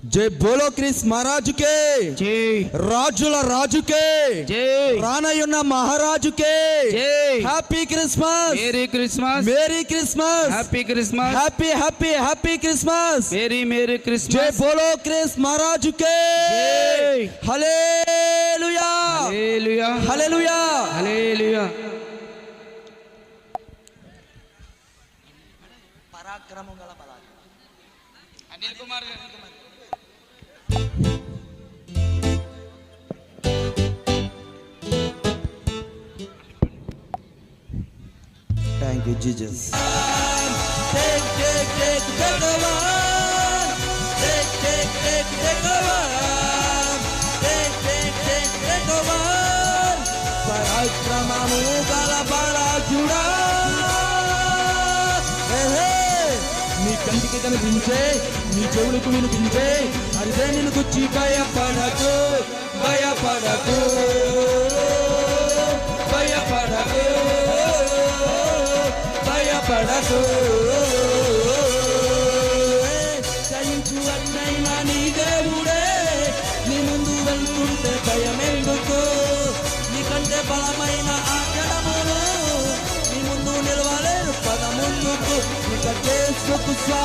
జై బోలో క్రిస్ మహారాజుకే జై, రాజుల రాజుకే జై, రానయున్న మహారాజుకే జై. Happy Christmas, merry Christmas, merry Christmas, happy Christmas, happy happy happy Christmas. Merry merry జై క్రిస్మస్. బోలో క్రిస్ మహారాజుకే జై. హల్లెలూయా హల్లెలూయా, హల్లెలూయా. హల్లెలూయా. పరాక్రమం గల బలాలు అనిల్ కుమార్ గారు. Thank you, Jesus. Take, take, take, take over. Take, take, take, take over. Take, take, take, take over. పరాక్రమము గల బలాఢ్యుడా. నీ కంటికి కనిపించే, నీ చెవులకు వినిపించే, అదే నిన్ను గుచ్చి భయపడకు, భయపడకు, భయపడకు, భయపడకు.